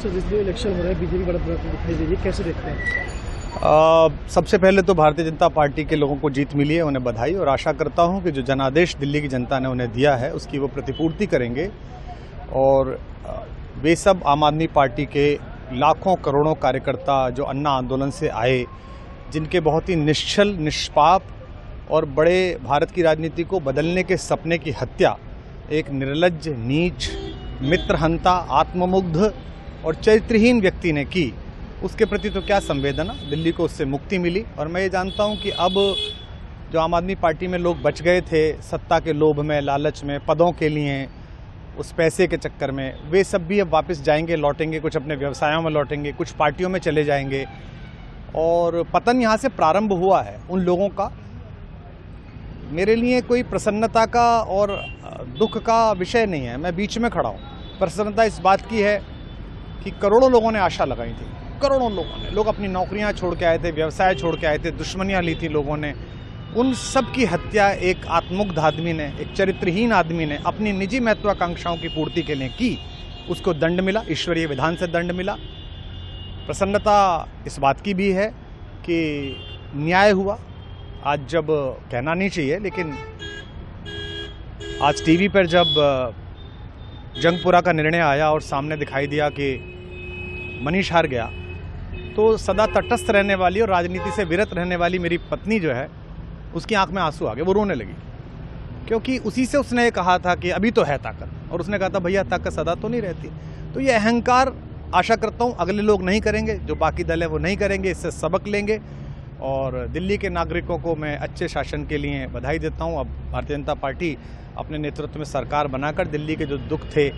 Sir जिस दिन election हो रहा है बीजेपी बढ़त दिखाई दे रही है, कैसे देखते हैं? सबसे पहले तो भारतीय जनता पार्टी के लोगों को जीत मिली है, उन्हें बधाई, और आशा करता हूं कि जो जनादेश दिल्ली की जनता ने उन्हें दिया है उसकी वो प्रतिपूर्ति करेंगे। और वे सब आम आदमी पार्टी के लाखों करोड़ों कार्यकर्ता जो अन्ना आंदोलन से आए, जिनके बहुत ही निश्चल, निष्पाप और बड़े भारत की राजनीति को बदलने के सपने की हत्या एक निर्लज्ज, नीच, मित्रहंता, आत्ममुग्ध और चरित्रहीन व्यक्ति ने की, उसके प्रति तो क्या संवेदना। दिल्ली को उससे मुक्ति मिली। और मैं ये जानता हूं कि अब जो आम आदमी पार्टी में लोग बच गए थे सत्ता के लोभ में, लालच में, पदों के लिए, उस पैसे के चक्कर में, वे सब भी अब वापस जाएंगे, लौटेंगे, कुछ अपने व्यवसायों में लौटेंगे, कुछ पार्टियों में चले जाएंगे। और पतन यहाँ से प्रारंभ हुआ है उन लोगों का। मेरे लिए कोई प्रसन्नता का और दुख का विषय नहीं है, मैं बीच में खड़ा हूँ। प्रसन्नता इस बात की है कि करोड़ों लोगों ने आशा लगाई थी, करोड़ों लोगों ने, लोग अपनी नौकरियां छोड़ के आए थे, व्यवसाय छोड़ के आए थे, दुश्मनियां ली थी लोगों ने, उन सब की हत्या एक आत्ममुग्ध आदमी ने, एक चरित्रहीन आदमी ने अपनी निजी महत्वाकांक्षाओं की पूर्ति के लिए की। उसको दंड मिला, ईश्वरीय विधान से दंड मिला। प्रसन्नता इस बात की भी है कि न्याय हुआ। आज जब कहना नहीं चाहिए, लेकिन आज टीवी पर जब जंगपुरा का निर्णय आया और सामने दिखाई दिया कि मनीष हार गया, तो सदा तटस्थ रहने वाली और राजनीति से विरत रहने वाली मेरी पत्नी जो है, उसकी आंख में आंसू आ गए, वो रोने लगी। क्योंकि उसी से उसने कहा था कि अभी तो है ताकत, और उसने कहा था भैया ताकत सदा तो नहीं रहती। तो ये अहंकार आशा करता हूँ अगले लोग नहीं करेंगे, जो बाकी दल है वो नहीं करेंगे, इससे सबक लेंगे। और दिल्ली के नागरिकों को मैं अच्छे शासन के लिए बधाई देता हूँ। अब भारतीय जनता पार्टी अपने नेतृत्व में सरकार बनाकर दिल्ली के जो दुख थे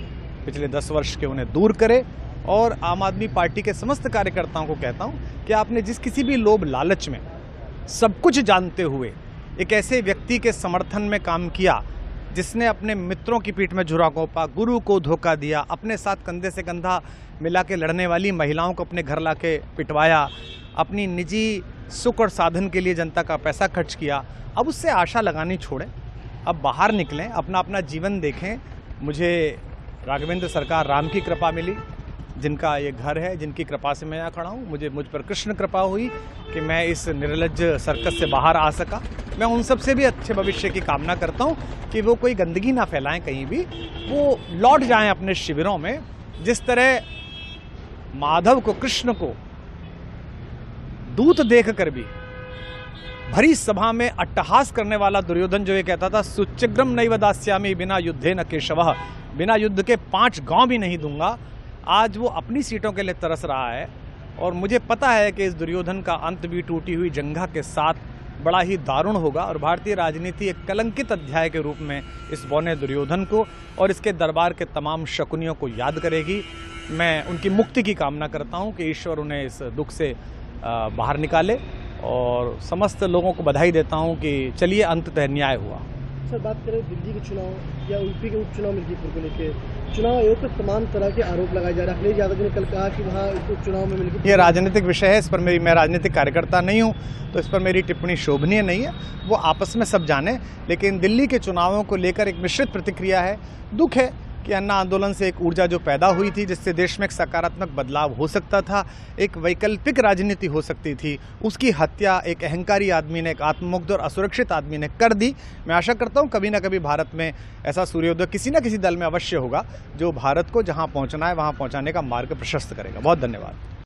पिछले 10 वर्ष के, उन्हें दूर करे। और आम आदमी पार्टी के समस्त कार्यकर्ताओं को कहता हूँ कि आपने जिस किसी भी लोभ लालच में, सब कुछ जानते हुए एक ऐसे व्यक्ति के समर्थन में काम किया जिसने अपने मित्रों की पीठ में झुरा घोंपा, गुरु को धोखा दिया, अपने साथ कंधे से कंधा मिला के लड़ने वाली महिलाओं को अपने घर लाके पिटवाया, अपनी निजी सुख और साधन के लिए जनता का पैसा खर्च किया, अब उससे आशा लगानी छोड़ें, अब बाहर निकलें, अपना अपना जीवन देखें। मुझे राघवेंद्र सरकार राम की कृपा मिली, जिनका ये घर है, जिनकी कृपा से मैं यहाँ खड़ा हूँ। मुझ पर कृष्ण कृपा हुई कि मैं इस निर्लज्ज सर्कस से बाहर आ सका। मैं उन सब से भी अच्छे भविष्य की कामना करता हूँ कि वो कोई गंदगी ना फैलाएं कहीं भी, वो लौट जाएं अपने शिविरों में। जिस तरह माधव को, कृष्ण को दूत देख कर भी भरी सभा में अट्टहास करने वाला दुर्योधन जो ये कहता था सुचिग्रम नैव दास्यामि बिना युद्धे न केशवः, बिना युद्ध के 5 गांव भी नहीं दूंगा, आज वो अपनी सीटों के लिए तरस रहा है। और मुझे पता है कि इस दुर्योधन का अंत भी टूटी हुई जंघा के साथ बड़ा ही दारुण होगा, और भारतीय राजनीति एक कलंकित अध्याय के रूप में इस बौने दुर्योधन को और इसके दरबार के तमाम शकुनियों को याद करेगी। मैं उनकी मुक्ति की कामना करता हूं कि ईश्वर उन्हें इस दुख से बाहर निकाले, और समस्त लोगों को बधाई देता हूं कि चलिए अंततः न्याय हुआ। सर बात करें दिल्ली के चुनाव या यूपी के उपचुनाव मिर्जापुर को लेकर, चुनाव आयोग पर तमाम तरह के आरोप लगाए जा रहे हैं। अखिलेश यादव ने कल कहा कि वहाँ उपचुनाव में मिलकर, ये राजनीतिक विषय है, इस पर मैं राजनीतिक कार्यकर्ता नहीं हूँ, तो इस पर मेरी टिप्पणी शोभनीय नहीं है, वो आपस में सब जाने। लेकिन दिल्ली के चुनावों को लेकर एक मिश्रित प्रतिक्रिया है। दुख है कि अन्ना आंदोलन से एक ऊर्जा जो पैदा हुई थी, जिससे देश में एक सकारात्मक बदलाव हो सकता था, एक वैकल्पिक राजनीति हो सकती थी, उसकी हत्या एक अहंकारी आदमी ने, एक आत्ममुग्ध और असुरक्षित आदमी ने कर दी। मैं आशा करता हूं कभी ना कभी भारत में ऐसा सूर्योदय किसी न किसी दल में अवश्य होगा, जो भारत को जहां पहुंचना है वहां पहुंचाने का मार्ग प्रशस्त करेगा। बहुत धन्यवाद।